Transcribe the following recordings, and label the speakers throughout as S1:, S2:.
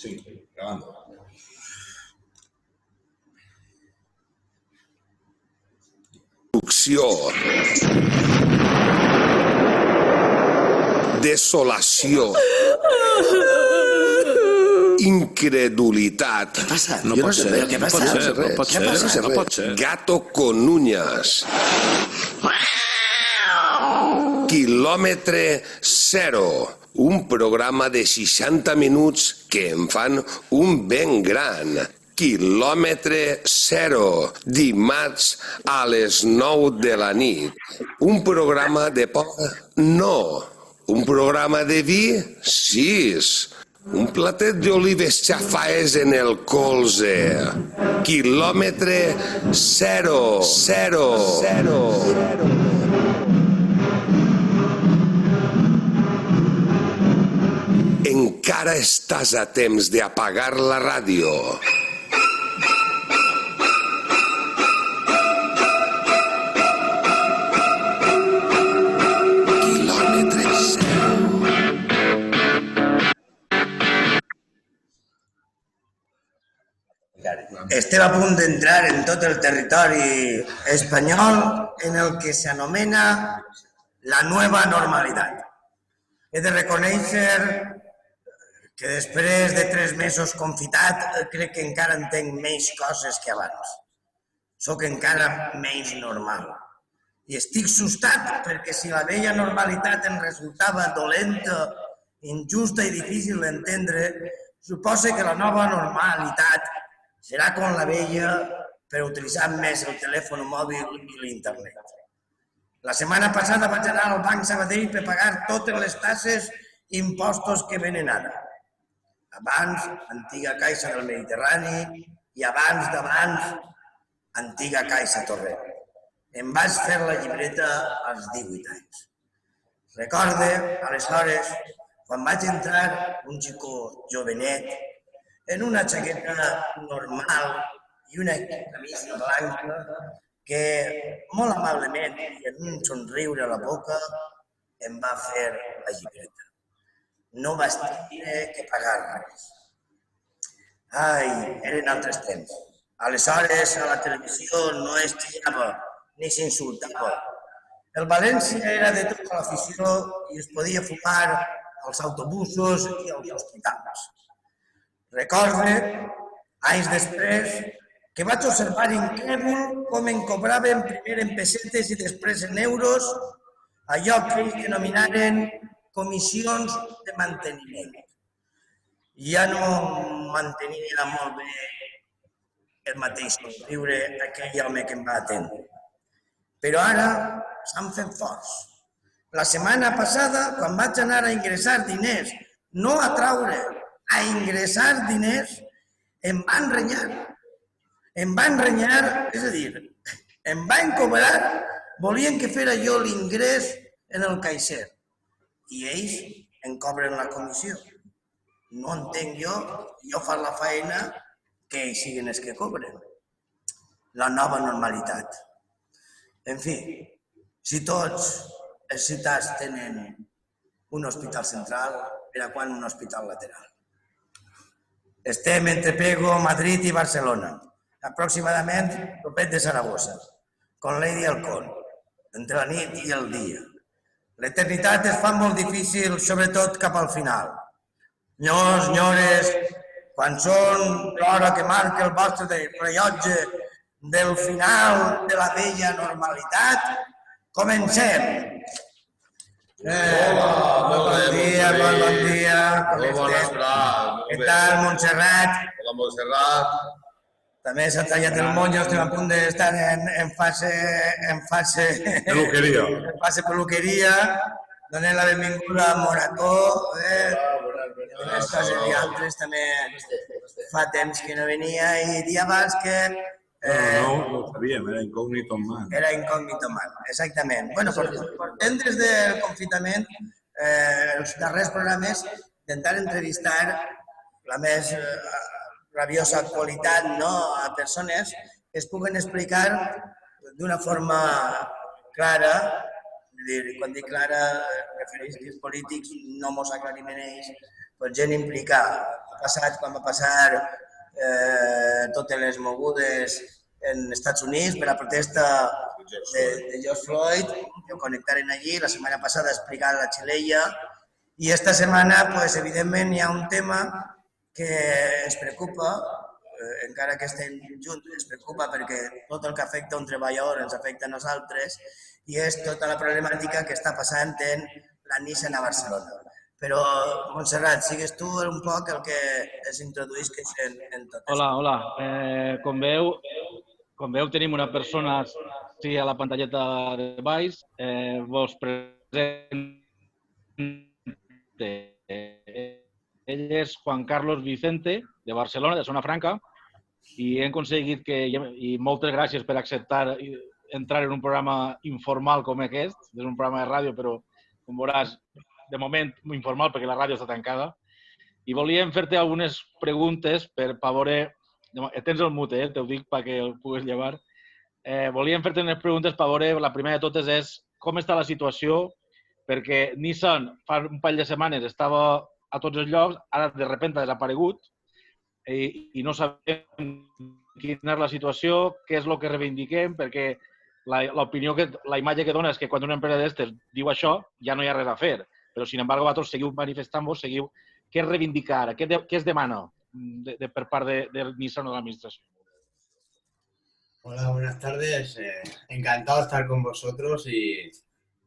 S1: Sí, grabando.
S2: Desolació. Incredulitat.
S3: Què passa?
S1: No pot ser,
S3: però què passa?
S1: no pot ser.
S2: Gato con uñas. Quilòmetre zero. Un programa de 60 minuts que em fan un ben gran. Quilòmetre zero. Dimarts a les 9 de la nit. Un programa de por? No. Un programa de vi? 6. Un platet d'olives xafaes en el colze. Quilòmetre zero. Encara estàs a temps d'apagar la ràdio. Quilòmetre zero.
S4: Estem a punt d'entrar en tot el territori espanyol en el que s'anomena la nueva normalidad. He de reconèixer que després de 3 mesos confitat crec que encara entenc menys coses que abans. Soc encara menys normal. I estic assustat perquè si la vella normalitat em resultava dolenta, injusta i difícil d'entendre, suposa que la nova normalitat serà com la vella per utilitzar més el telèfon mòbil i l'internet. La setmana passada vaig anar al Banc Sabadell per pagar totes les taxes i impostos que venen ara. Abans, antiga Caixa del Mediterrani i abans, antiga Caixa Torrent. Em vaig fer la llibreta als 18 anys. Recorde, aleshores, quan vaig entrar un xicó jovenet, en una jaqueta normal i una camisa blanca que molt amablement i amb un somriure a la boca em va fer la llibreta. No vaig tenir que pagar res. Ai, eren altres temps. Aleshores a la televisió no es tirava ni s'insultava. El València era de tota l'afició i es podia fumar als autobusos i als hospitals. Recorde, anys després, que vaig observar incrèdul com em cobraven primer en pessetes i després en euros allò que ells denominaren comissions de manteniment. Ja no mantenia molt bé el mateix somriure aquell home que em va atendre. Però ara s'han fet forts. La setmana passada, quan vaig anar a ingressar diners, no a traure, a ingressar diners, em van renyar. Em van renyar, és a dir, em van cobrar, volien que fera jo l'ingrés en el caixer. I ells em cobren la comissió. No entenc jo faig la feina que ells siguin els que cobren. La nova normalitat. En fi, si tots els ciutats tenen un hospital central, per a quan un hospital lateral? Estem entre Pego, Madrid i Barcelona, aproximadament propet de Saragossa, con Lady Halcón, entre la nit i el dia. L'eternitat es fa molt difícil, sobretot cap al final. Senyors, senyores, quan són l'hora que marca el vostre rellotge del final de la vella normalitat, comencem! Bon dia.
S1: Molt bona estarà.
S4: Què tal, Montserrat?
S1: Hola, Montserrat.
S4: També s'ha tallat el monyo, estem a punt d'estar en fase peluqueria. Donem la benvinguda a Morató. Les coses i altres també fa temps que no venia i dia abans que...
S1: No ho sabíem, era incògnito man.
S4: Era incògnito man, exactament. Bueno, portem des del confinament els darrers programes intentar entrevistar la més rabiosa actualitat a persones que es puguen explicar d'una forma clara. Quan dic clara, refereix que els polítics no mos aclarim en ells, però gent implicada, quan va passar totes les mogudes en Estats Units per la protesta de George Floyd, que connectaren allí, la setmana passada explicant la Xilella, i esta setmana, pues, evidentment, hi ha un tema que ens preocupa, encara que estem junts, ens preocupa perquè tot el que afecta un treballador ens afecta a nosaltres, i és tota la problemàtica que està passant en la Nissan a Barcelona. Però, Montserrat, sigues tu un poc el que es introduïsques en tot això.
S3: Hola. Com veu, tenim una persona a la pantalleta de baix. Vos presento. Ell és Juan Carlos Vicente, de Barcelona, de Zona Franca, i hem aconseguit que, i moltes gràcies per acceptar entrar en un programa informal com aquest, és un programa de ràdio, però com veuràs, de moment informal perquè la ràdio està tancada, i volíem fer-te algunes preguntes per veure, tens el mute, t'ho dic perquè el pugues llevar, volíem fer-te unes preguntes per veure, la primera de totes és com està la situació, perquè Nissan fa un parell de setmanes estava a tots els llocs, ara de sobte ha desaparegut i no sabem quina és la situació, què és el que reivindiquem, perquè l'opinió, la imatge que dona és que quan una empresa d'aquestes diu això, ja no hi ha res a fer. Però, sin embargo, vosaltres seguiu manifestant-vos, seguiu... Què es reivindica ara? Què es demana per part de Nissan o de l'administració?
S5: Hola, buenas tardes. Encantado de estar con vosotros y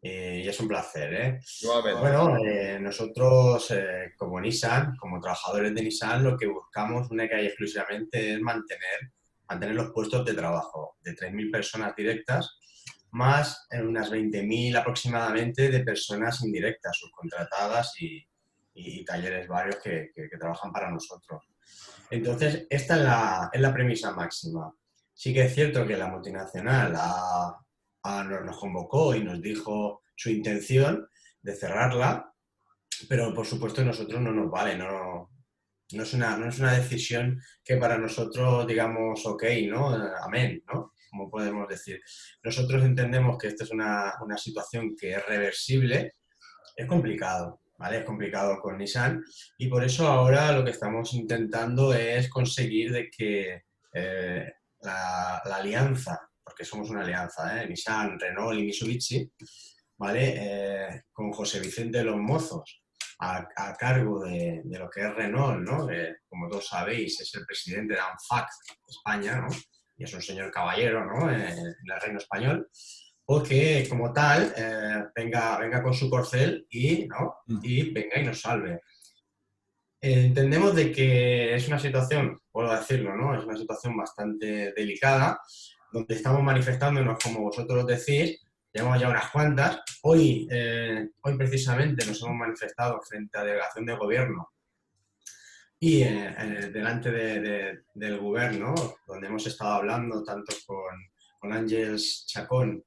S5: es un placer. Bueno, nosotros como Nissan, como trabajadores de Nissan, lo que buscamos única y exclusivamente es mantener los puestos de trabajo de 3.000 personas directas, más unas 20.000 aproximadamente de personas indirectas, subcontratadas y talleres varios que trabajan para nosotros. Entonces, esta es la premisa máxima. Sí que es cierto que la multinacional nos convocó y nos dijo su intención de cerrarla, pero por supuesto a nosotros no nos vale, no es una decisión que para nosotros digamos ok, ¿no? Amén, ¿no? Como podemos decir. Nosotros entendemos que esta es una situación que es reversible, es complicado, ¿vale? Es complicado con Nissan y por eso ahora lo que estamos intentando es conseguir de que la alianza, porque somos una alianza, Nissan, Renault y Mitsubishi, ¿vale? Con José Vicente de los Mozos a cargo de lo que es Renault, ¿no? Que, como todos sabéis, es el presidente de ANFAC España, ¿no? Y es un señor caballero, ¿no? En el reino español, pues que como tal venga con su corcel y venga y nos salve. Entendemos de que es una situación, vuelvo a decirlo, ¿no? Es una situación bastante delicada, donde estamos manifestándonos, como vosotros decís, llevamos ya unas cuantas. Hoy precisamente nos hemos manifestado frente a la delegación de gobierno y delante del gobierno, donde hemos estado hablando tanto con Ángeles Chacón,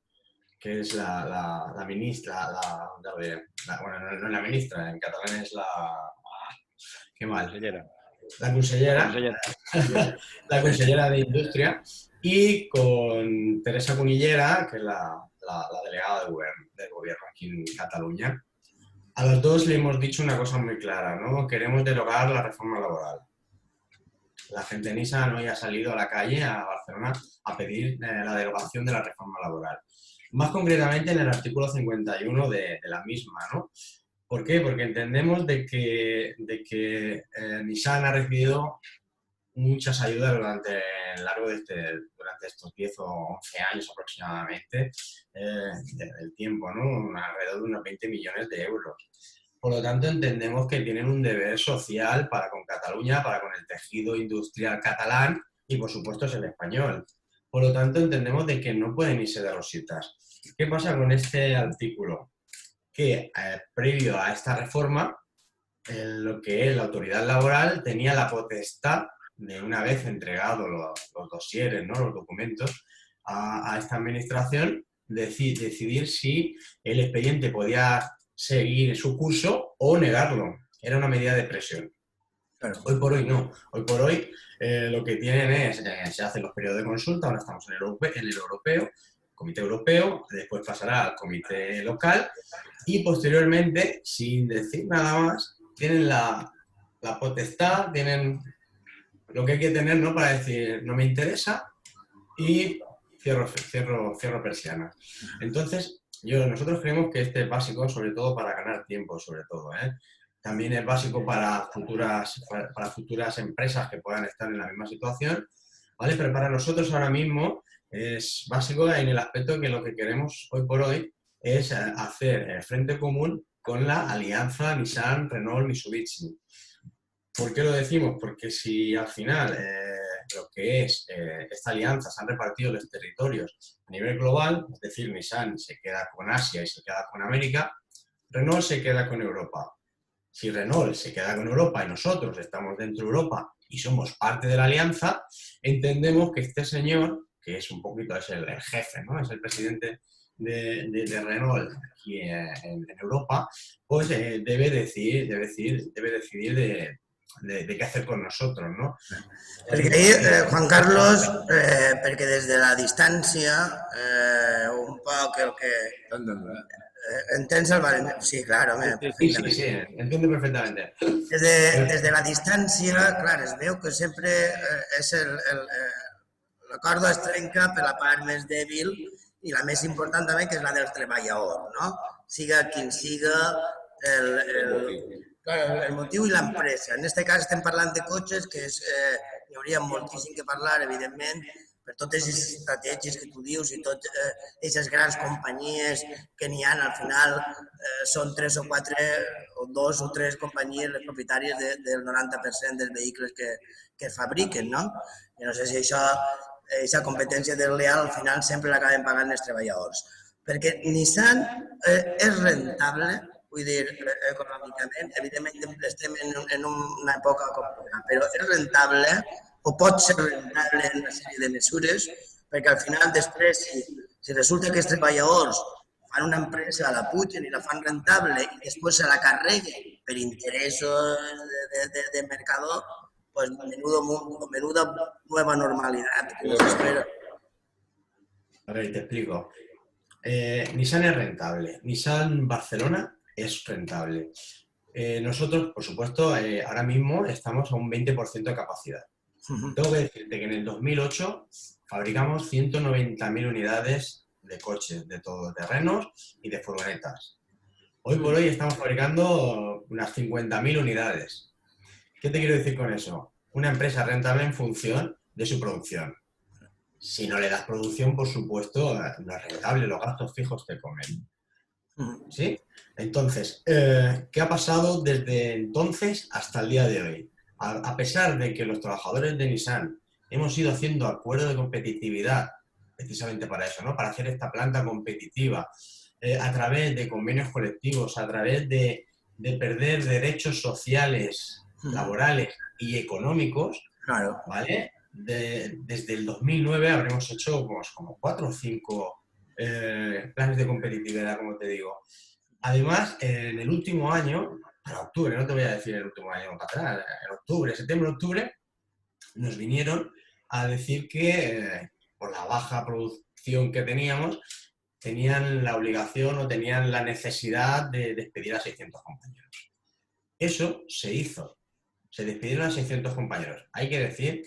S5: que es la ministra, bueno, no es la ministra, en catalán es la... Qué mal. La consellera. La consellera de Industria, y con Teresa Cunillera, que es la delegada del gobierno aquí en Cataluña. A los dos le hemos dicho una cosa muy clara, ¿no? Queremos derogar la reforma laboral. La gente de Nissan hoy ha salido a la calle, a Barcelona, a pedir la derogación de la reforma laboral. Más concretamente en el artículo 51 de la misma, ¿no? ¿Por qué? Porque entendemos de que Nissan ha recibido muchas ayudas durante estos 10 o 11 años aproximadamente del tiempo, ¿no? Alrededor de unos 20 millones de euros. Por lo tanto, entendemos que tienen un deber social para con Cataluña, para con el tejido industrial catalán y, por supuesto, es el español. Por lo tanto, entendemos de que no pueden irse de rositas. ¿Qué pasa con este artículo? Que previo a esta reforma, lo que es la autoridad laboral tenía la potestad de, una vez entregados los dosieres, ¿no? Los documentos a esta administración, decidir si el expediente podía seguir su curso o negarlo. Era una medida de presión. Claro, hoy por hoy no. Hoy por hoy lo que tienen es, se hacen los periodos de consulta, ahora estamos en el europeo, comité europeo, después pasará al comité local y posteriormente, sin decir nada más, tienen la la potestad, tienen lo que hay que tener, ¿no? Para decir, no me interesa y cierro persiana. Entonces, nosotros creemos que este es básico, sobre todo para ganar tiempo, sobre todo, ¿eh? También es básico para futuras empresas que puedan estar en la misma situación, ¿vale? Pero para nosotros ahora mismo es básico en el aspecto que lo que queremos hoy por hoy es hacer frente común con la alianza Nissan-Renault-Mitsubishi. ¿Por qué lo decimos? Porque si al final lo que es esta alianza se han repartido los territorios a nivel global, es decir, Nissan se queda con Asia y se queda con América, Renault se queda con Europa. Si Renault se queda con Europa y nosotros estamos dentro de Europa y somos parte de la alianza, entendemos que este señor, que es un poquito es el jefe, ¿no? Es el presidente de Renault aquí en Europa, pues debe decidir de qué hacer con nosotros, no?
S4: Perquè ahir, Juan Carlos, perquè des de la distància, un poc el que... ¿Entens el valencià? Sí, claro, perfectament.
S5: Sí, entiendo perfectamente.
S4: Des de la distància, clar, es veu que sempre és la corda es trenca per la part més dèbil i la més important també, que és la del treballador, no? Siga quin siga el motiu i l'empresa. En aquest cas estem parlant de cotxes, que hi hauria moltíssim que parlar, evidentment, per totes les estratègies que tu dius i totes aquestes grans companyies que n'hi ha, al final són 3 o 4 o 2 o 3 companyies les propietàries del 90% dels vehicles que es fabriquen, no? I no sé si aquesta competència desleal al final sempre l'acaben pagant els treballadors. Perquè Nissan és rentable, vull dir, econòmicament, evidentment estem en una època complicada, però és rentable o pot ser rentable en una sèrie de mesures, perquè al final després, si resulta que els treballadors fan una empresa, la pugen i la fan rentable i després se la carreguen per interessos de mercador, pues menuda nueva normalidad que nos espera.
S5: A ver, te explico. Nissan es rentable. Nissan Barcelona es rentable. Nosotros, por supuesto, ahora mismo estamos a un 20% de capacidad. Tengo que decirte que en el 2008 fabricamos 190.000 unidades de coches, de todoterrenos y de furgonetas. Hoy por hoy estamos fabricando unas 50.000 unidades. ¿Qué te quiero decir con eso? Una empresa rentable en función de su producción. Si no le das producción, por supuesto, no es rentable, los gastos fijos te comen. ¿Sí? Entonces, ¿qué ha pasado desde entonces hasta el día de hoy? A pesar de que los trabajadores de Nissan hemos ido haciendo acuerdos de competitividad, precisamente para eso, ¿no? Para hacer esta planta competitiva, a través de convenios colectivos, a través de perder derechos sociales, laborales y económicos,
S4: Claro.
S5: ¿vale? Desde el 2009 habremos hecho como 4 o 5 planes de competitividad, como te digo. Además, en el último año, para octubre, no te voy a decir el último año para atrás, en octubre, septiembre-octubre, nos vinieron a decir que por la baja producción que teníamos, tenían la obligación o tenían la necesidad de despedir a 600 compañeros. Eso se hizo. Se despidieron a 600 compañeros. Hay que decir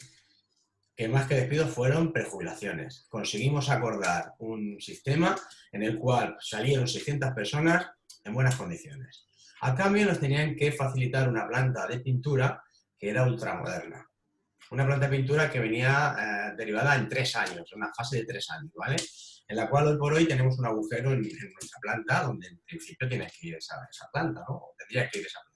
S5: que más que despidos fueron prejubilaciones. Conseguimos acordar un sistema en el cual salieron 600 personas en buenas condiciones. A cambio nos tenían que facilitar una planta de pintura que era ultramoderna. Una planta de pintura que venía derivada en 3 años, una fase de 3 años, ¿vale? En la cual hoy por hoy tenemos un agujero en nuestra planta donde en principio tiene que ir esa planta, ¿no? O tendría que ir esa planta.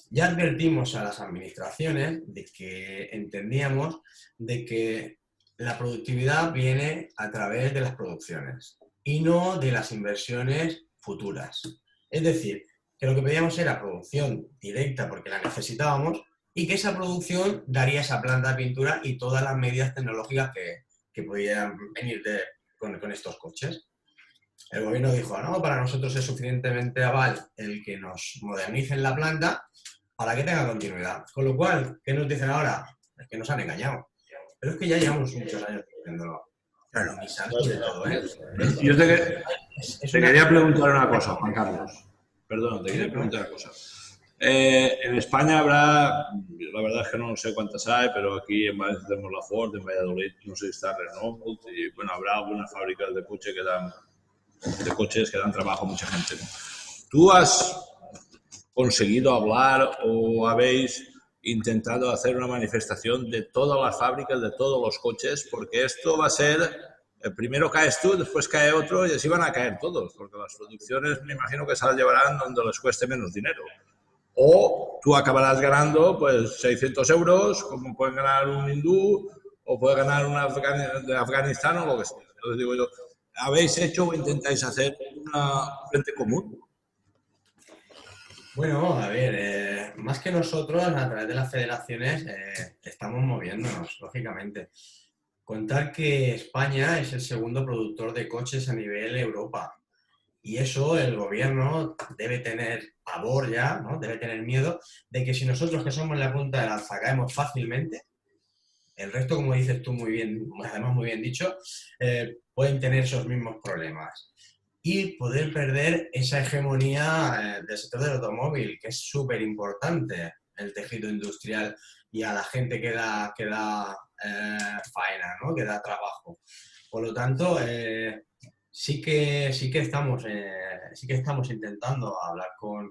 S5: Ya advertimos a las administraciones de que entendíamos de que la productividad viene a través de las producciones y no de las inversiones futuras. Es decir, que lo que pedíamos era producción directa porque la necesitábamos y que esa producción daría esa planta de pintura y todas las medidas tecnológicas que podían venir con estos coches. El gobierno dijo, no, para nosotros es suficientemente aval el que nos modernicen la planta para que tenga continuidad. Con lo cual, ¿qué nos dicen ahora? Es que nos han engañado. Pero es que ya llevamos muchos años diciéndolo.
S4: Claro.
S5: Sobre todo, ¿eh?
S1: Yo te quería preguntar una cosa, Juan Carlos. Perdón, te quería preguntar una cosa. En España habrá, la verdad es que no sé cuántas hay, pero aquí en Madrid tenemos la Ford, en Valladolid no sé si está Renault, y bueno, habrá algunas fábricas de coches que dan trabajo a mucha gente, ¿no? ¿Tú has conseguido hablar o habéis intentado hacer una manifestación de todas las fábricas, de todos los coches? Porque esto va a ser, primero caes tú, después cae otro y así van a caer todos, porque las producciones me imagino que se las llevarán donde les cueste menos dinero. O tú acabarás ganando pues 600 euros, como puede ganar un hindú, o puede ganar un de Afganistán o lo que sea. Entonces digo yo, ¿habéis hecho o intentáis hacer una frente común?
S5: Bueno, a ver, más que nosotros, a través de las federaciones, estamos moviéndonos, lógicamente. Contar que España es el segundo productor de coches a nivel Europa. Y eso el gobierno debe tener pavor ya, ¿no? Debe tener miedo de que si nosotros que somos la punta de lanza caemos fácilmente, el resto, como dices tú muy bien, además muy bien dicho, pueden tener esos mismos problemas. Y poder perder esa hegemonía del sector del automóvil, que es súper importante, el tejido industrial y a la gente que da faena, ¿no? Que da trabajo. Por lo tanto, sí que estamos intentando hablar con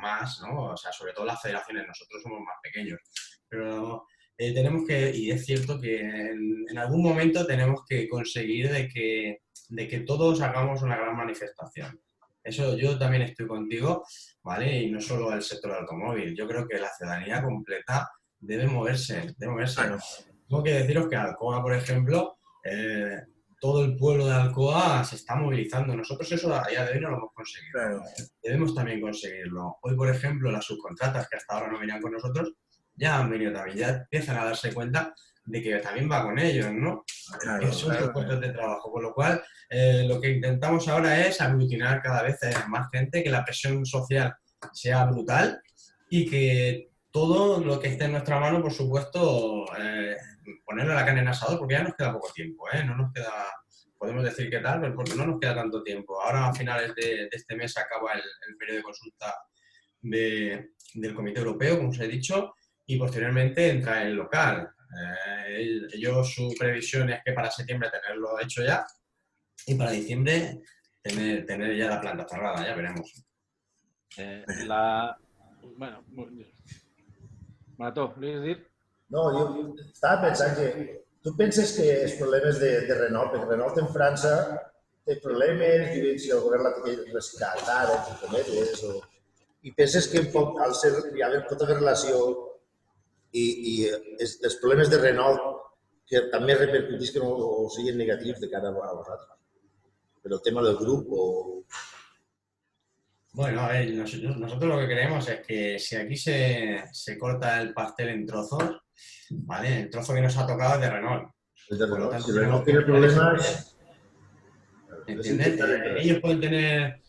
S5: más, ¿no? O sea, sobre todo las federaciones, nosotros somos más pequeños, pero tenemos que, y es cierto que en algún momento tenemos que conseguir de que todos hagamos una gran manifestación. Eso yo también estoy contigo, ¿vale? Y no solo el sector del automóvil. Yo creo que la ciudadanía completa debe moverse, debe moverse.
S4: Claro.
S5: Tengo que deciros que Alcoa, por ejemplo, todo el pueblo de Alcoa se está movilizando. Nosotros eso a día de hoy no lo hemos conseguido.
S4: Claro.
S5: Debemos también conseguirlo. Hoy, por ejemplo, las subcontratas que hasta ahora no venían con nosotros, ya han venido también, ya empiezan a darse cuenta de que también va con ellos, ¿no?
S4: Claro,
S5: Que son sus puestos de trabajo. Con lo cual, lo que intentamos ahora es aglutinar cada vez más gente, que la presión social sea brutal y que todo lo que esté en nuestra mano, por supuesto, ponerle la carne en asador, porque ya nos queda poco tiempo, ¿eh? No nos queda, podemos decir qué tal, pero porque no nos queda tanto tiempo. Ahora a finales de este mes acaba el periodo de consulta del Comité Europeo, como os he dicho, y posteriormente entra el local. Su previsión es que para septiembre tenerlo hecho ya y para diciembre tener ya la planta cerrada, ya veremos.
S3: Bueno, Marató, ¿vols dir?
S6: No, jo estava pensant que tu penses que els problemes de Renault, perquè Renault en França té problemes, diuen si el govern la té que rescatar, entre cometes, i penses que al ser, pot haver relació i els problemes de Renault que també repercutisquen o siguin negatius de cara a vosaltres? Pero el tema del grupo...
S5: Bueno, a ver, nosotros lo que creemos es que si aquí se corta el pastel en trozos, ¿vale? El trozo que nos ha tocado es de Renault.
S6: Es de Renault. Si Renault tiene problemas...
S5: ¿Entiendes? Ellos pueden tener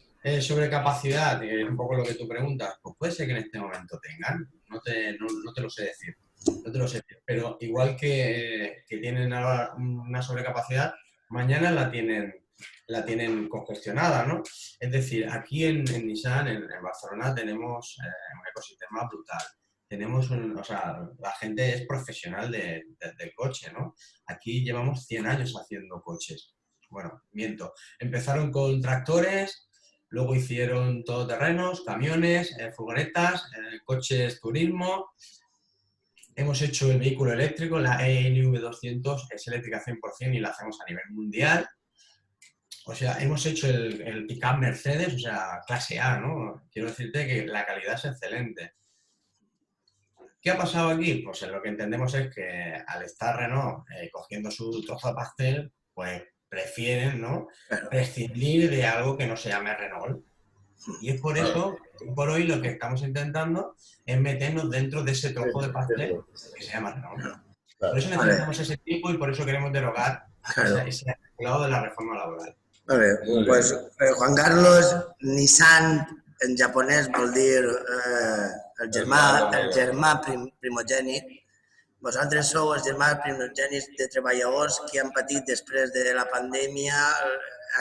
S5: sobrecapacidad, que es un poco lo que tú preguntas. Pues puede ser que en este momento tengan, no te lo sé decir. No te lo sé decir. Pero igual que tienen ahora una sobrecapacidad, mañana la tienen congestionada, ¿no? Es decir, aquí en Nissan, en Barcelona, tenemos un ecosistema brutal. La gente es profesional del coche, ¿no? Aquí llevamos 100 años haciendo coches. Bueno, miento. Empezaron con tractores, luego hicieron todoterrenos, camiones, furgonetas, coches turismo. Hemos hecho el vehículo eléctrico, la ENV200 es eléctrica 100% y la hacemos a nivel mundial. O sea, hemos hecho el pick-up Mercedes, o sea, clase A, ¿no? Quiero decirte que la calidad es excelente. ¿Qué ha pasado aquí? Pues lo que entendemos es que al estar Renault cogiendo su trozo de pastel, pues prefieren, ¿no?, prescindir de algo que no se llame Renault. Y es por eso, por hoy, lo que estamos intentando es meternos dentro de ese trozo de pastel que se llama Renault. Por eso necesitamos ese tiempo y por eso queremos derogar ese articulado de la reforma laboral.
S4: Molt bé, pues, Juan Carlos, Nissan en japonès vol dir el germà primogènit. Vosaltres sou els germans primogènits de treballadors que han patit després de la pandèmia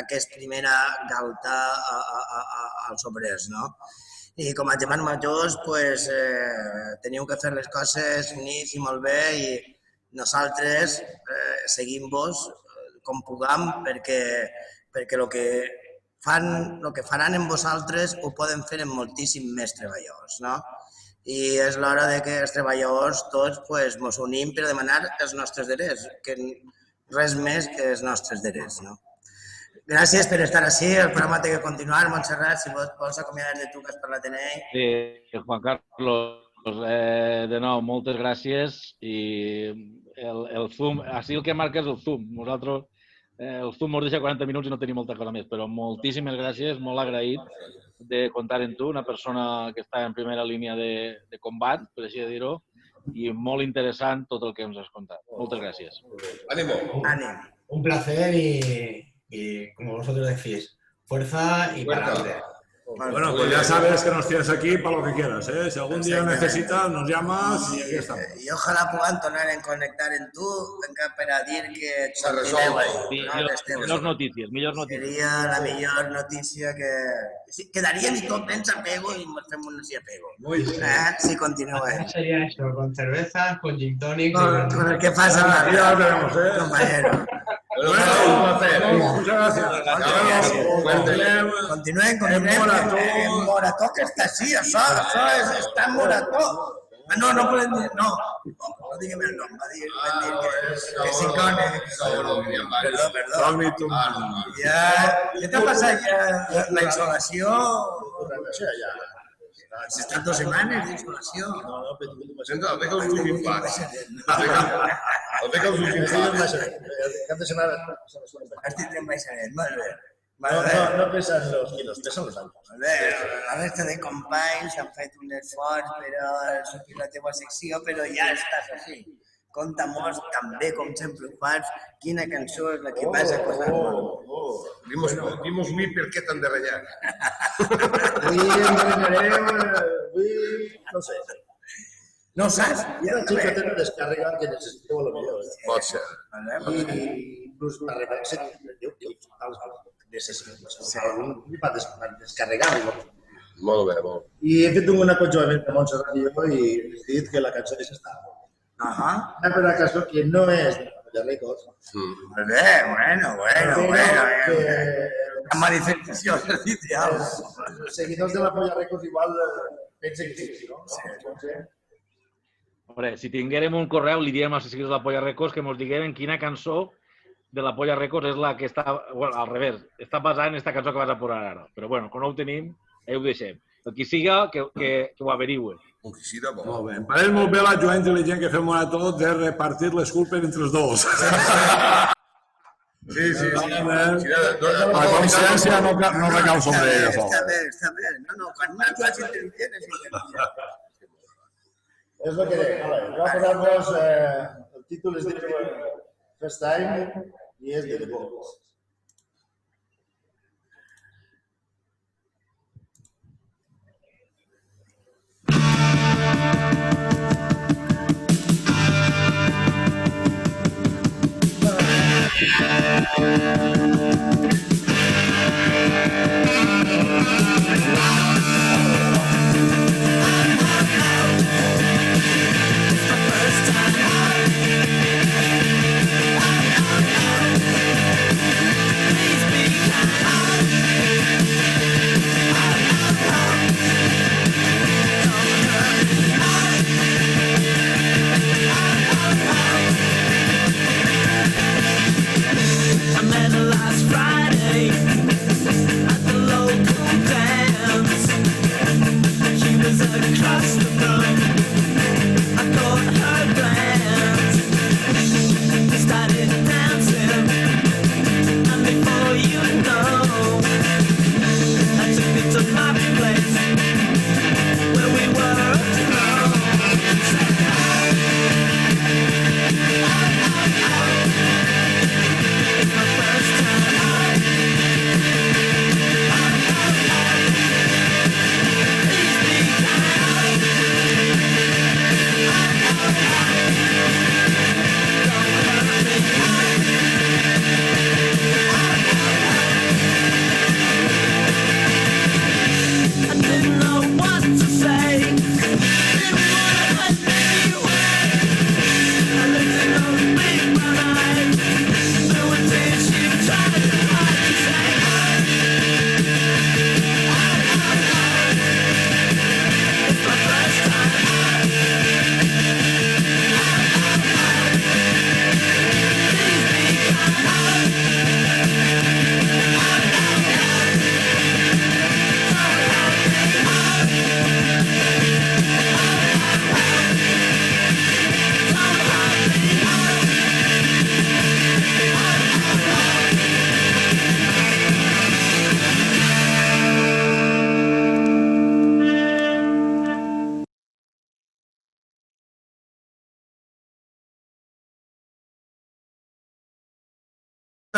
S4: aquesta primera galta als obrers, no? I com a germans majors pues, teniu que fer les coses units i molt bé i nosaltres seguim-vos com puguem perquè el que faran en vosaltres ho poden fer en moltíssim més treballadors, no? I és l'hora de que els treballadors tots pues, mos unim per demanar els nostres drets, que res més que els nostres drets, no? Gràcies per estar així, el programa té que continuar. Montserrat, si vols acomiadar-te tu, que has parlat en ell.
S3: Sí, Juan Carlos, de nou, moltes gràcies i el Zoom, així el que marca és el Zoom. Nosaltres, el Zoom ens deixa 40 minuts i no tenim molta cosa més, però moltíssimes gràcies, molt agraït de comptar amb tu, una persona que està en primera línia de combat, per així dir-ho, i molt interessant tot el que ens has contat. Moltes gràcies.
S2: Ànimo.
S4: Ànim.
S5: Un placer y como vosotros decís, fuerza y para adelante.
S1: Bueno, pues ya sabes que nos tienes aquí para lo que quieras, ¿eh? Si algún día necesitas, nos llamas y aquí estamos.
S4: I ojalà puguem tornar a connectar en tu per a dir que
S2: Se resol.
S3: Millors notícies.
S4: Seria la millor notícia que... Sí, quedaríem i tot ben a pego i ens fem un així a pego.
S1: Muy bien.
S4: Si continueu.
S5: ¿Cómo sería esto? ¿Con cerveza? ¿Con gin tonic?
S4: Con el que pasa en la vida.
S1: Ya lo tenemos, ¿eh?
S4: Compañero.
S2: Un placer.
S1: Muchas gracias.
S4: Continuem. En Morató, que està així, això està en Morató. No podem dir, no diguem el nom, va dir que s'inclone.
S1: Perdó.
S4: Què t'ha passat ja la insolació? Si estan 2 setmanes d'insolació.
S2: El beca els últims pas. El beca els últims pas.
S6: Cap de setmana.
S4: Estic en baixanet, molt bé.
S6: No pesan los kilos, pesan los años.
S4: Molt bé, la resta de companys han fet un esforç per sortir la teva secció, però ja estàs així. Conta-mos també, com sempre ho fas, quina cançó és la que vas a posar.
S2: Dimos-me per què t'han de renyar.
S6: No sé.
S4: No ho saps?
S6: Una chica té una descàrrega que necessiteu a lo millor.
S2: Pot ser.
S6: I inclús la reflexió diu que necessito. Algú va descarregar-lo.
S2: Molt bé, molt.
S6: I he fet un acotjament de Montserrat i jo i he dit que la cançó és esta. Una per la cançó que no és de Records.
S4: Molt bé, bueno. La manifestació oficial.
S6: Els seguidors de la Polla Records igual pensen que sí, no?
S3: Hombre, si tinguérem un correu, li diem als seguidors de la Polla Records que ens diguem quina cançó de la Polla Records és la que està, bueno, al revés, està basada en aquesta cançó que vas a posar ara. Però bueno, com no ho tenim, ho deixem. El que siga, que ho averigüe.
S2: Un que sí de bo.
S1: Molt bé. Em pareix molt bé la jugada intel·ligent que fem ara tot de repartir les culpes entre els dos.
S2: Sí.
S1: La consciència no recau sobre ella sola.
S4: Està bé. No, quan una classe intel·ligent és intel·ligent.
S6: És el que deia. Va posar-nos, el títol es diu First Time i és de The Boys.
S7: A man alive.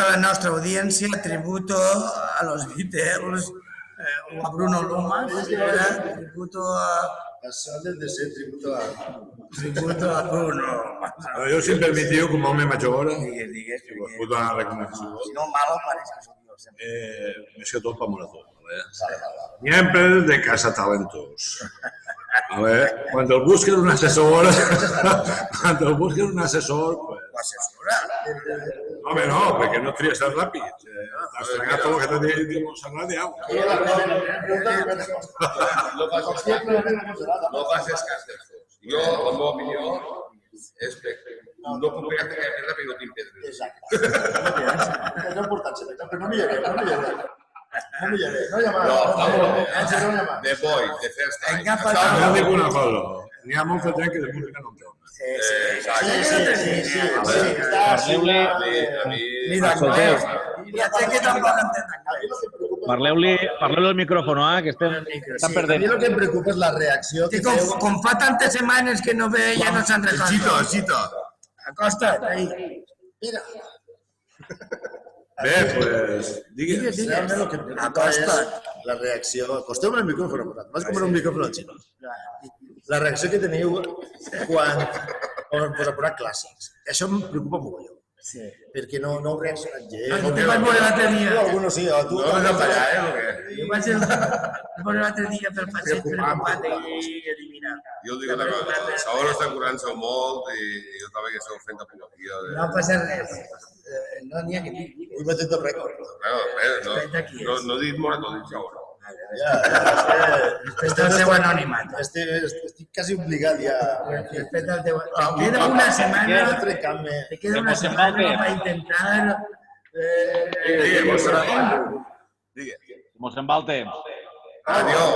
S4: a la nostra audiència, tributo a los Beatles, o a Bruno Lomas, tributo a...
S6: Això ha de ser tributo
S4: a Bruno.
S1: Yo, si me permitió, como hombre mayor,
S4: Digues,
S1: pues puedo dar la recomendación.
S4: si no malo, parece que soy yo sempre.
S1: Me sé todo para moratón, ¿vale? Siempre de Casa Talentos. ¿Vale? Cuando busquen un asesor, pues...
S4: L'assessora.
S1: Home, no, perquè no tries tan ràpid. T'has tregat tot el que t'ha dit Montserrat i au.
S2: No facis cas d'això. Jo, la meva opinió, és que no puc pegar-te gaire pedra perquè no tinc pedres.
S6: Exacte. És important, però no milloré. No hi ha mal.
S2: De boys, de festa.
S1: Jo dic una cosa, n'hi ha molta gent que de música no entén.
S3: Parleu-li al micròfon, que estem
S6: A mi el que em preocupa és la reacció que feu.
S4: Com fa tantes setmanes que no ve, ja no se'n recorda.
S2: Xito.
S4: Acosta't, ahí.
S6: Mira,
S1: Bé, doncs, digues.
S6: realment el que em preocupa és la reacció. Acosteu-me el micròfon, vas comprar un micròfon al xino. La reacció que teniu quan us posa a posar clàssics. Això em preocupa molt. Perquè no heu reaccionat gens.
S4: Tu vas veure l'altre dia.
S6: Algunos sí, tu...
S2: No vas a fallar, o què?
S4: Jo vaig veure l'altre dia pel passeig preocupat i eliminat.
S2: Jo dic una cosa, Saúl està curant-se molt i jo també que esteu fent apologia.
S4: No passa res. No n'hi ha que dir.
S6: Vull batent el rècord.
S2: No dic Morató, dic Saúl.
S4: Respecte al seu anonimat.
S6: Estic quasi obligat ja.
S4: Respecte al teu... Te queda una setmana... Te queda una setmana per intentar...
S3: Mos se'n va el temps.
S2: Adiós.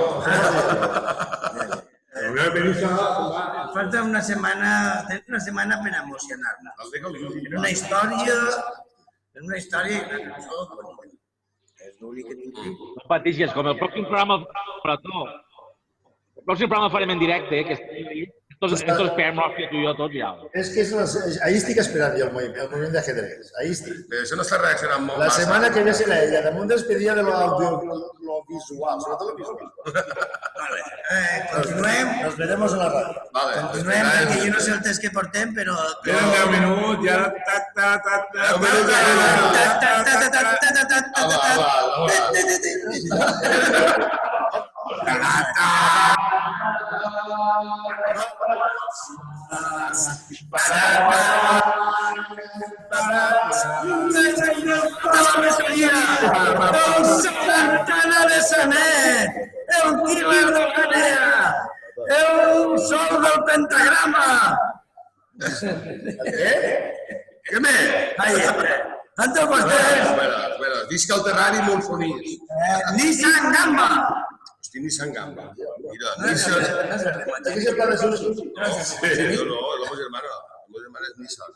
S4: Falta una setmana... Tens una setmana per emocionar-la. En una història... És l'únic que tinc.
S3: No patis, com el pròxim programa farem en directe, que esto es esperem que tu i jo tots ja.
S6: És que ahí estic esperant jo el moviment d'ajedrez. Ahí estic.
S2: Però això no està reaccionant molt
S6: La
S2: massa.
S6: setmana que ve serà ella, damunt despedia de lo visual, sobretot lo visual.
S4: Continuem.
S6: Nos veremos en la ràdio.
S4: Continuem, perquè jo no sé el test que portem, però...
S1: Queden 10 minuts i ara...
S4: Santana de Sanet, el killer de Ganea, el sol del pentagrama.
S2: Què més?
S4: Tanto vostès,
S2: Espera, visca el terrari molt fonís.
S4: Nissan Gamba.
S2: Hosti, Nissan Gamba. Mira, Nissan...
S6: Aquí se parla de sus...
S2: No, la meva germana. La meva germana és Nissan.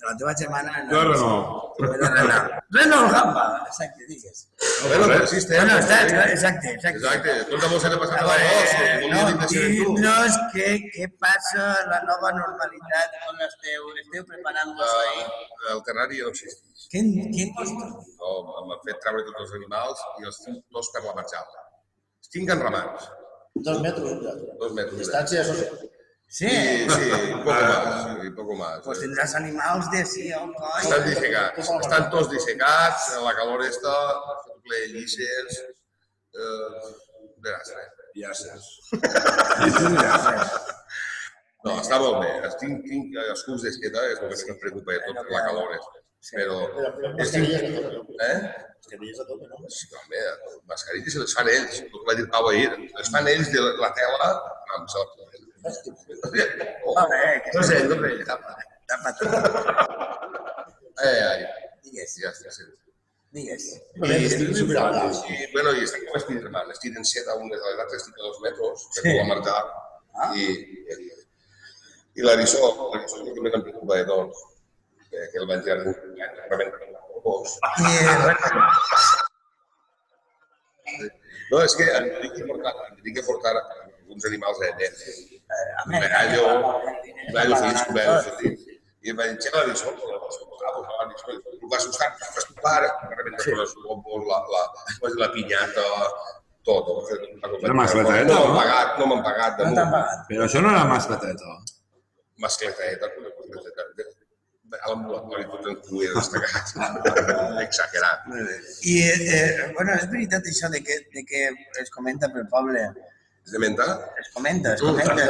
S4: La teva germana...
S1: Jo no.
S4: Renault Gamba. Exacte, digues.
S2: Bueno, però existeix.
S4: Bueno, exacte.
S2: Exacte. Escolta, vos he passat a la voz.
S4: Dinos què passa en la nova normalitat on esteu preparant-vos ahí.
S2: El terrari no existeix.
S4: Quin cost?
S2: No, m'han fet treure tots els animals i els tinc tots per la marxada. Els tinc enramats.
S6: 2 metres.
S2: 2 metres.
S6: Distància social.
S4: Sí.
S2: Sí, un poco más.
S4: Pues tindràs animals de sí, coi.
S2: Estan dissecats. Estan tots dissecats, la calor està, ple de llisses. Veràs,
S1: Ja saps.
S2: No, està molt bé. Tinc els cucs d'esqueta, és el que em preocupa de tot, la calor. Però...
S6: Mascarilles a tope, no?
S2: Sí, home, mascarilles se les fan ells, el que va dir Pau ahir. Les fan ells de la tela, amb sort.
S4: No sé, tapa tot. Digues.
S2: Ja està, sí.
S4: Digues.
S2: Bueno, i estan com Spiderman, les tiren 7 a unes a les altres, estic a 2 metres, per poder marcar, i l'Arisó, el que més em preocupa de tot, que el van tirar rebenta com un gos. No, és que em dic que portar uns animals de net, un gallo fins coberts, i em van dir, l'Arisó, vas buscar, vas tocar, de repente con los bombos, la piñata, tot.
S1: Una mascleteta,
S2: no?
S1: no?
S2: No m'han pagat.
S4: No t'han pagat.
S1: Però això no era mascleteta.
S2: Mascleteta, a l'ambulatori tot en cuir destacat. Exagerat.
S4: I, bueno, és veritat això de que es comenta pel poble.
S2: És de menta?
S4: Es comenta pel poble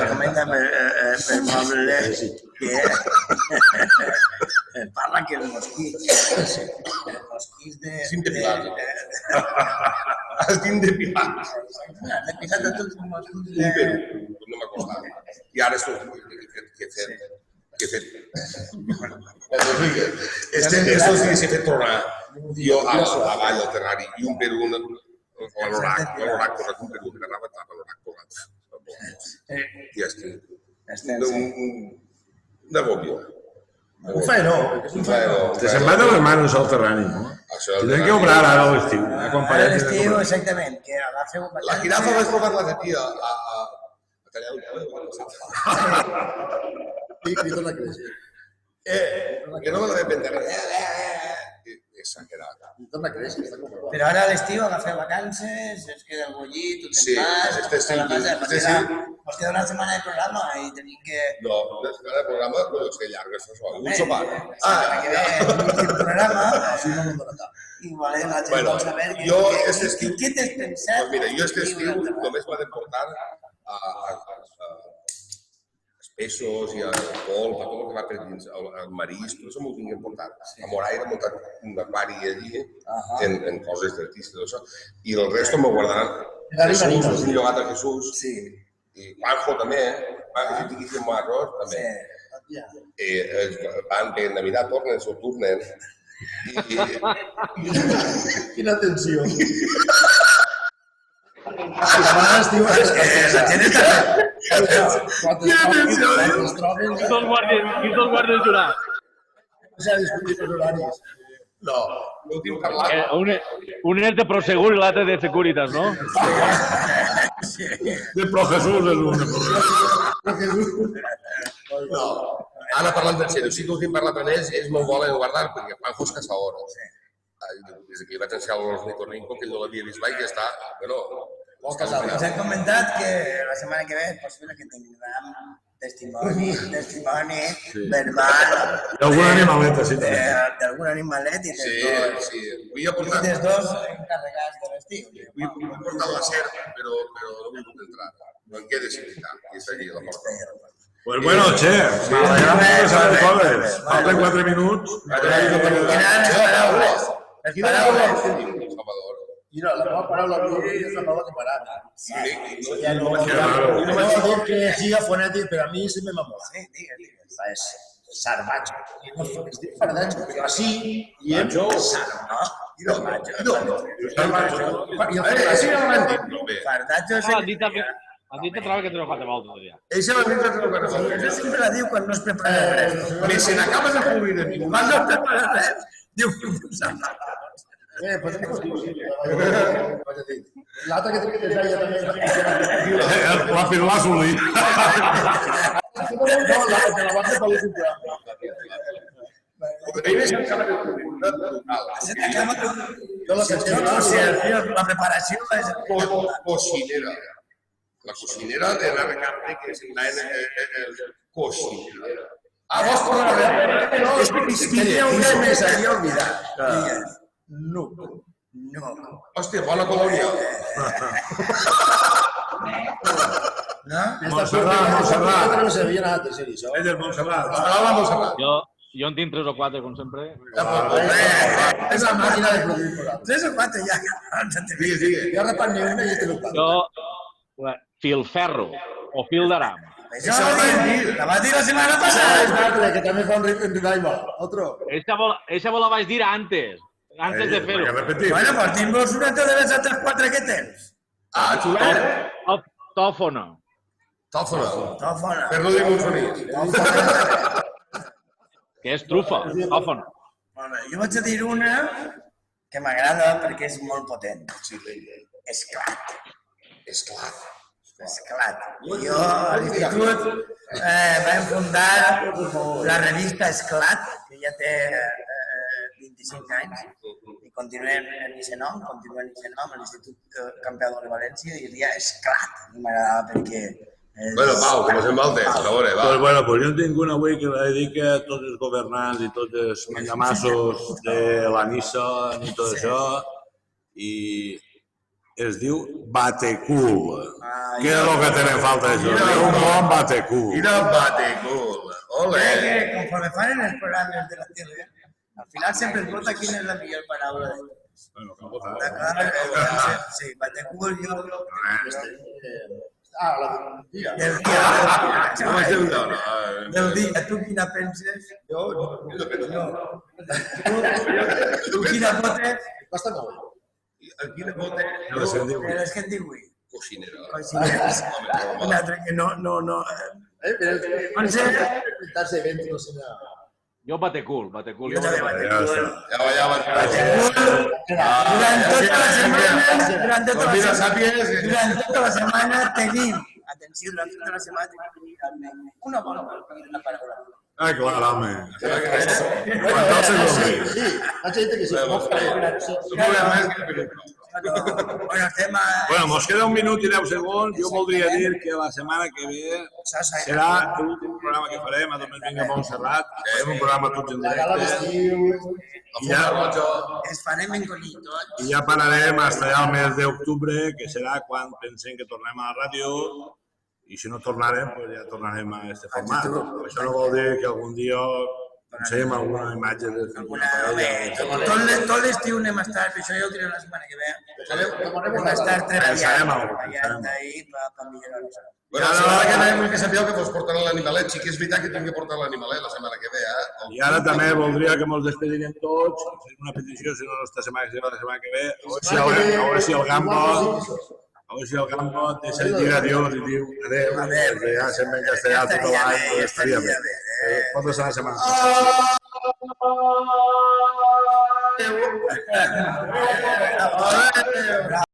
S4: que parla que els mosquits de...
S2: Estic depilat. Estic depilat.
S4: L'he pisat a tots els mosquits
S2: Un
S4: de...
S2: Perú, no m'ha costat. I ara què he fet? Estos dies he fet tornar jo a avall al terrari i un Perú, l'Anorac corret, un Perú, que anava a l'Anorac corret. I ja estic. De gòbia.
S6: Un faenó.
S1: Te se'n van de les mans al terrani, no? Tenen que obrar ara a l'estiu.
S4: Ara l'estiu, exactament, que agafeu...
S2: La jirafa vaig trobar-la aquí a tallar
S6: I torna a créixer.
S2: que no me la ve prendre. Exagerat.
S6: I torna a créixer, està com...
S4: Però ara a l'estiu agafeu vacances, es queda el bollit, tu te'n
S2: Sí,
S4: vas...
S2: sí.
S4: Us queda una setmana de programa i tenim que...
S2: No, el programa no és que llarg, això és un sopar.
S4: Que ve l'últim programa
S6: Així no m'ho dona tant.
S4: i volem la gent
S2: Bueno,
S4: vol saber
S2: jo aquest estiu...
S4: què t'has pensat.
S2: Doncs mira, jo aquest estiu només m'ha de portar a pesos i al pol, a tot el que va per dins, al marisc, tot això m'ho tinc que portar. A Moraire he muntat un aquari allí, en coses d'artista i tot això, i el resto m'ho guardaran. Jesús, us he llogat a Jesús, i Juanjo també, si tinguis un arròs, també. Van que en Navidad tornen, s'ho tornen.
S6: Quina tensió. La gent està...
S3: Quins dos guàrdies jurats?
S6: No s'ha discutit els horaris.
S2: No, l'últim parlat.
S3: Un és de Prosegur i l'altre de Securitas, no?
S1: De Pro Jesús és un.
S2: No, ara parlant en sèrio, sí que l'últim parlat en ells me'l volen guardar, perquè Juanjo és caçador. Des que vaig ensenyar l'ornitorrinco, que ell no l'havia vist mai, que està, bueno...
S4: Ens han comentat que la setmana que ve és possible que tindrem testimoni verbal
S1: D'algun animalet, sí, també.
S4: d'algun animalet i
S2: Sí. Vull aportar...
S4: dels dos encarregats de l'estiu.
S2: Vull portar la serp, però no vull poder entrar. No em queda civitar, i està allí a la porta.
S1: Pues bueno, che, m'alegrem de saber coses. Falten 4 minuts.
S4: Quines paraules? Les paraules.
S2: Salvador.
S6: Mira, la meva paraula avui és la paraula que m'agrada.
S2: Ja
S6: No vaig dir que siga fonètic, però a mi sí m'emola.
S4: Sí, digues.
S6: És sarmatxo. Es diu fardatxo, però així diem sarmatxo. Així no m'han dit.
S4: Fardatxo és...
S3: Han dit a través que te lo fate volta, ja.
S2: Eixa la veritat és el que no fa.
S4: Això sempre la diu quan no es prepara res.
S2: Me se n'acabes de cobrir de mi.
S4: Quan no es prepara res, diu que
S6: Pues no l'altre que té que deia també...
S1: La pirula assolit.
S6: No, la van fer per l'últim programa.
S4: La preparació és...
S2: Cocinera. La cocinera de la recapte que se la cocinera.
S6: Vos por la verdad. És que tenia un dia més aquí oblidat.
S4: No.
S2: Hòstia, bona colònia.
S4: No?
S6: Montserrat. No s'havia anat, en sèrio, això.
S1: És del Montserrat.
S2: Hola, Montserrat.
S3: Jo en tinc 3 o 4, com sempre.
S6: És la màquina de produir programes.
S4: 3 o 4 ja.
S2: Digue.
S6: Jo repart ni una i te l'ho
S3: Jo, filferro o fil d'aram.
S4: Això la vas dir la setmana passada.
S6: Que també fa un revival. Otro.
S3: Eixa la vaig dir antes de fer-ho.
S4: Bueno, pues dime-vos una de les altres 4 que tens.
S2: Xulet.
S3: Tòfona.
S2: Tòfona. Per no dir un sonit.
S3: Que és trufa, tòfona.
S4: Jo vaig a dir una que m'agrada perquè és molt potent. Esclat. Jo a l'institut vam fundar la revista Esclat, que ja té 25 anys i continuem en aquest nom, a l'Institut Campeador de València, i diria Esclat, i m'agradava perquè...
S2: Bueno, Pau, comencem el temps, a veure, va.
S1: Pues bueno, pues jo en tinc una avui que la dedica a tots els governants i tots els mangamassos de la Nissan i tot això, i es diu Batecul. Què és el que tenen falta d'això? Un bon Batecul.
S2: Mira el Batecul, ole!
S4: Que conforme fan en els programes de la tele, al final sempre es vota quina és la millor paraula de totes.
S1: Bueno, cal votar.
S4: Sí, Batecul, jo...
S6: La dia.
S4: Del dia.
S2: Com es diu, no?
S4: Del dia, tu quina penses? Jo. Tu quina votes?
S6: Costa molt.
S2: Quina vota?
S1: No sé, diu.
S4: És que et dic avui.
S2: Cocinera.
S4: Coincideres. Un altre que no...
S6: Pintar-se events, no sé nada.
S3: Jo Batecul.
S4: Jo també Batecul.
S2: Ja va.
S4: Durant tota la setmana tenim, atenció, durant tota la setmana tenim una bona paraula.
S1: Ah, clar, home.
S6: Sí, vaig dir que sí.
S4: Bueno, el tema...
S1: Bueno, mos queda un minut i 10 segons. Jo voldria dir que la setmana que ve serà l'últim programa que farem, a Domés Vinga Montserrat. Farem un programa tots en directe.
S4: Es farem en collitos.
S1: I ja pararem fins al mes d'octubre, que serà quan pensem que tornem a la ràdio. I si no tornarem, pues ja tornarem a aquest format. Això no vol dir que algun dia pensem alguna imatge de
S4: Tot l'estiu anem a estar, per això ja ho diré la setmana que ve. Anem a estar treballant ahí per millorar-nos.
S2: Bueno, la setmana que ve vull que sapigueu que vos portaran l'animalet. Sí que és veritat que tinc que portar l'animalet la setmana que ve,
S1: I ara també voldria que ens despedirem tots. Fem una petició, si no esta setmana, si no la setmana que ve. A veure si el Gambo deixa de dir adiós i diu adéu. Perquè ja sempre en castellà tot l'any estaria bé. Pot passar la setmana.
S4: Bravo.